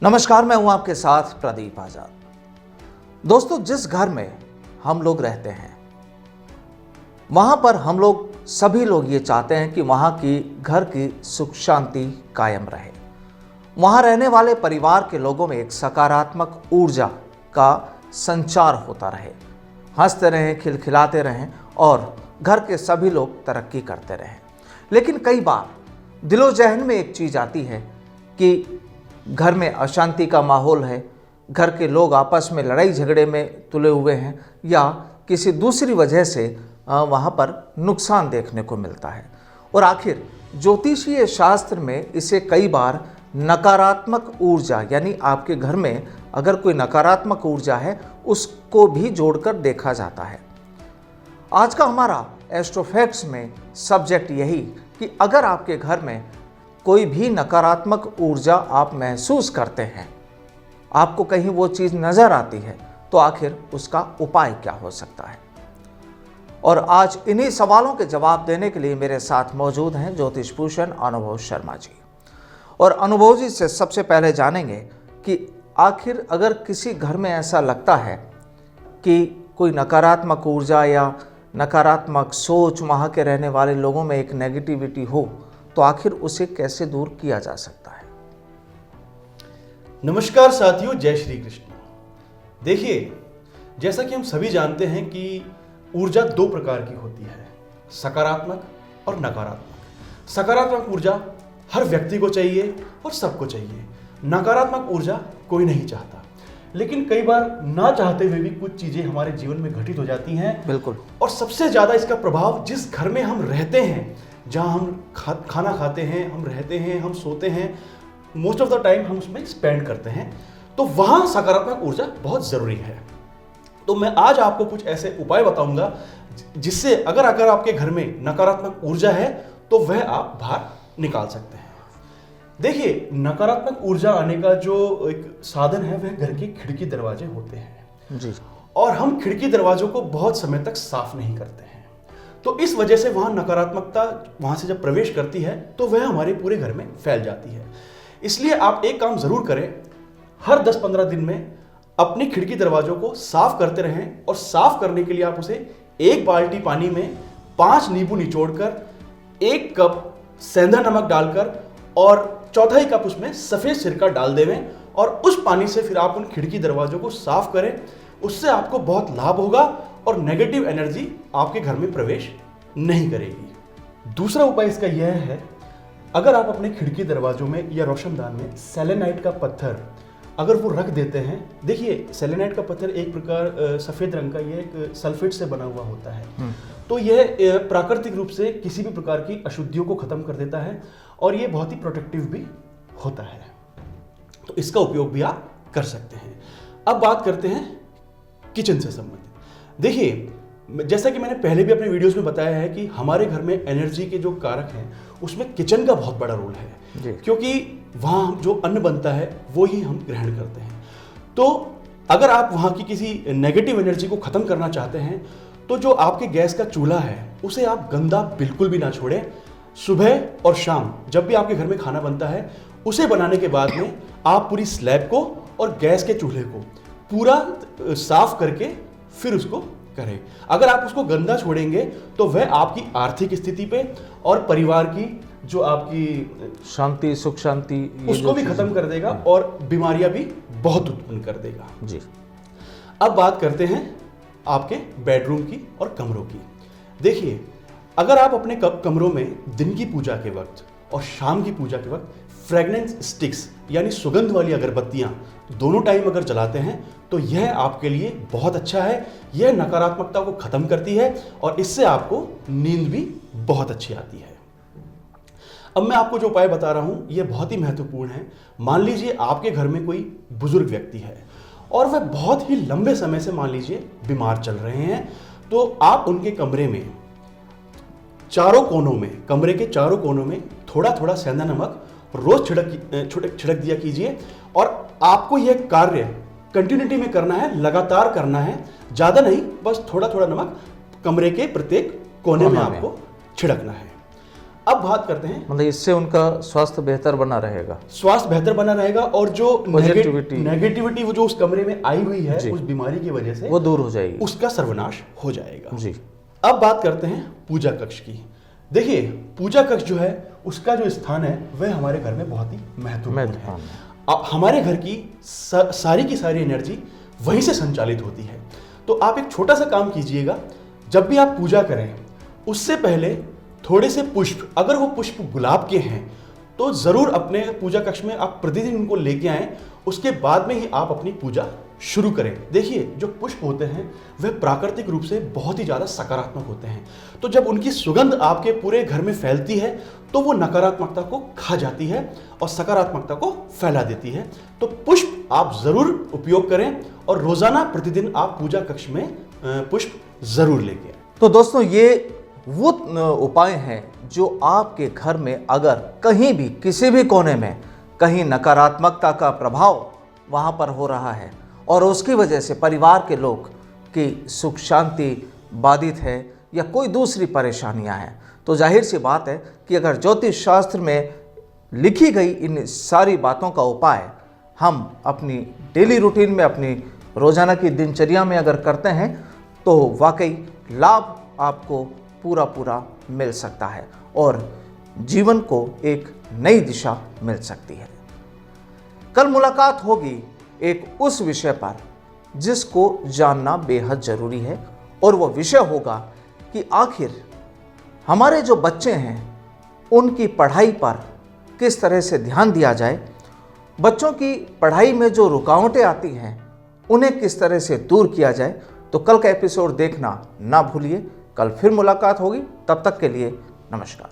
नमस्कार, मैं हूं आपके साथ प्रदीप आजाद। दोस्तों, जिस घर में हम लोग रहते हैं वहां पर हम लोग सभी लोग ये चाहते हैं कि वहां की घर की सुख शांति कायम रहे। वहां रहने वाले परिवार के लोगों में एक सकारात्मक ऊर्जा का संचार होता रहे, हंसते रहें, खिलखिलाते रहें और घर के सभी लोग तरक्की करते रहें। लेकिन कई बार दिलो जहन में एक चीज आती है कि घर में अशांति का माहौल है, घर के लोग आपस में लड़ाई झगड़े में तुले हुए हैं या किसी दूसरी वजह से वहाँ पर नुकसान देखने को मिलता है। और आखिर ज्योतिषीय शास्त्र में इसे कई बार नकारात्मक ऊर्जा, यानी आपके घर में अगर कोई नकारात्मक ऊर्जा है उसको भी जोड़कर देखा जाता है। आज का हमारा एस्ट्रोफैक्ट्स में सब्जेक्ट यही कि अगर आपके घर में कोई भी नकारात्मक ऊर्जा आप महसूस करते हैं, आपको कहीं वो चीज़ नज़र आती है, तो आखिर उसका उपाय क्या हो सकता है। और आज इन्हीं सवालों के जवाब देने के लिए मेरे साथ मौजूद हैं ज्योतिष भूषण अनुभव शर्मा जी। और अनुभव जी से सबसे पहले जानेंगे कि आखिर अगर किसी घर में ऐसा लगता है कि कोई नकारात्मक ऊर्जा या नकारात्मक सोच वहाँ के रहने वाले लोगों में एक नेगेटिविटी हो, तो आखिर उसे कैसे दूर किया जा सकता है। नमस्कार साथियों, जय श्री कृष्ण। देखिए, जैसा कि हम सभी जानते हैं कि ऊर्जा दो प्रकार की होती है, सकारात्मक और नकारात्मक। सकारात्मक ऊर्जा हर व्यक्ति को चाहिए और सबको चाहिए। नकारात्मक ऊर्जा कोई नहीं चाहता, लेकिन कई बार ना चाहते हुए भी कुछ चीजें हमारे जीवन में घटित हो जाती हैं। बिल्कुल। और सबसे ज्यादा इसका प्रभाव जिस घर में हम रहते हैं, जहां हम खाना खाते हैं, हम रहते हैं, हम सोते हैं, मोस्ट ऑफ द टाइम हम उसमें स्पेंड करते हैं, तो वहां सकारात्मक ऊर्जा बहुत जरूरी है। तो मैं आज आपको कुछ ऐसे उपाय बताऊंगा जिससे अगर आपके घर में नकारात्मक ऊर्जा है तो वह आप बाहर निकाल सकते हैं। देखिए, नकारात्मक ऊर्जा आने का जो एक साधन है वह घर के खिड़की दरवाजे होते हैं जी। और हम खिड़की दरवाजों को बहुत समय तक साफ नहीं करते हैं, तो इस वजह से वहां नकारात्मकता वहां से जब प्रवेश करती है तो वह हमारे पूरे घर में फैल जाती है। इसलिए आप एक काम जरूर करें, हर 10-15 दिन में अपनी खिड़की दरवाजों को साफ करते रहें। और साफ करने के लिए आप उसे एक बाल्टी पानी में 5 नींबू निचोड़कर, 1 कप सेंधा नमक डालकर और 1/4 कप उसमें सफेद सिरका डाल देवें और उस पानी से फिर आप उन खिड़की दरवाजों को साफ करें। उससे आपको बहुत लाभ होगा और नेगेटिव एनर्जी आपके घर में प्रवेश नहीं करेगी। दूसरा उपाय इसका यह है, अगर आप अपने खिड़की दरवाजों में या रोशनदान में सेलेनाइट का पत्थर अगर वो रख देते हैं। देखिए, सेलेनाइट का पत्थर एक प्रकार सफेद रंग का, यह एक सल्फेट से बना हुआ होता है, तो यह प्राकृतिक रूप से किसी भी प्रकार की अशुद्धियों को खत्म कर देता है और यह बहुत ही प्रोटेक्टिव भी होता है, तो इसका उपयोग भी आप कर सकते हैं। अब बात करते हैं किचन से संबंधित। देखिए, जैसा कि मैंने पहले भी अपने वीडियोस में बताया है कि हमारे घर में एनर्जी के जो कारक हैं उसमें किचन का बहुत बड़ा रोल है, क्योंकि वहाँ जो अन्न बनता है वो ही हम ग्रहण करते हैं। तो अगर आप वहाँ की किसी नेगेटिव एनर्जी को खत्म करना चाहते हैं तो जो आपके गैस का चूल्हा है उसे आप गंदा बिल्कुल भी ना छोड़ें। सुबह और शाम जब भी आपके घर में खाना बनता है, उसे बनाने के बाद में आप पूरी स्लैब को और गैस के चूल्हे को पूरा साफ करके फिर उसको करें। अगर आप उसको गंदा छोड़ेंगे तो वह आपकी आर्थिक स्थिति पे और परिवार की जो आपकी शांति, सुख शांति, उसको भी खत्म कर देगा और बीमारियां भी बहुत उत्पन्न कर देगा जी। अब बात करते हैं आपके बेडरूम की और कमरों की। देखिए, अगर आप अपने कमरों में दिन की पूजा के वक्त और शाम की पूजा के वक्त फ्रेग्रेंस स्टिक्स यानी सुगंध वाली अगरबत्तियां दोनों टाइम अगर जलाते हैं तो यह आपके लिए बहुत अच्छा है। यह नकारात्मकता को खत्म करती है और इससे आपको नींद भी बहुत अच्छी आती है। अब मैं आपको जो उपाय बता रहा हूं यह बहुत ही महत्वपूर्ण है। मान लीजिए आपके घर में कोई बुजुर्ग व्यक्ति है और वह बहुत ही लंबे समय से मान लीजिए बीमार चल रहे हैं, तो आप उनके कमरे में कमरे के चारों कोनों में थोड़ा थोड़ा सेंधा नमक रोज छिड़क दिया कीजिए। और आपको यह कार्य कंटिन्यूटी में करना है, लगातार करना है, ज्यादा नहीं, बस थोड़ा थोड़ा नमक कमरे के प्रत्येक कोने में आपको छिड़कना है। अब बात करते हैं, मतलब इससे उनका स्वास्थ्य बेहतर बना रहेगा, स्वास्थ्य बेहतर बना रहेगा और जो Positivity। नेगेटिविटी वो जो उस कमरे में आई हुई है जी। उस बीमारी की वजह से वो दूर हो जाएगी। उसका सर्वनाश हो जाएगा। जी। अब बात करते हैं पूजा कक्ष की। देखिए, पूजा कक्ष जो है उसका जो स्थान है वह हमारे घर में बहुत ही महत्वपूर्ण है। अब हमारे घर की सारी की सारी एनर्जी वहीं से संचालित होती है। तो आप एक छोटा सा काम कीजिएगा, जब भी आप पूजा करें उससे पहले थोड़े से पुष्प, अगर वो पुष्प गुलाब के हैं तो जरूर अपने पूजा कक्ष में आप प्रतिदिन उनको लेके आएं। उसके बाद में ही आप अपनी पूजा शुरू करें। देखिए, जो पुष्प होते हैं वह प्राकृतिक रूप से बहुत ही ज़्यादा सकारात्मक होते हैं। तो जब उनकी सुगंध आपके पूरे घर में फैलती है तो वो नकारात्मकता को खा जाती है और सकारात्मकता को फैला देती है। तो पुष्प आप ज़रूर उपयोग करें और रोज़ाना प्रतिदिन आप पूजा कक्ष में पुष्प ज़रूर लेके आएं। तो दोस्तों, ये वो उपाय हैं जो आपके घर में अगर कहीं भी किसी भी कोने में कहीं नकारात्मकता का प्रभाव वहाँ पर हो रहा है और उसकी वजह से परिवार के लोग की सुख शांति बाधित है या कोई दूसरी परेशानियाँ हैं, तो जाहिर सी बात है कि अगर ज्योतिष शास्त्र में लिखी गई इन सारी बातों का उपाय हम अपनी डेली रूटीन में, अपनी रोज़ाना की दिनचर्या में अगर करते हैं तो वाकई लाभ आपको पूरा मिल सकता है और जीवन को एक नई दिशा मिल सकती है। कल मुलाकात होगी एक उस विषय पर जिसको जानना बेहद जरूरी है और वह विषय होगा कि आखिर हमारे जो बच्चे हैं उनकी पढ़ाई पर किस तरह से ध्यान दिया जाए, बच्चों की पढ़ाई में जो रुकावटें आती हैं उन्हें किस तरह से दूर किया जाए। तो कल का एपिसोड देखना ना भूलिए। कल फिर मुलाकात होगी, तब तक के लिए नमस्कार।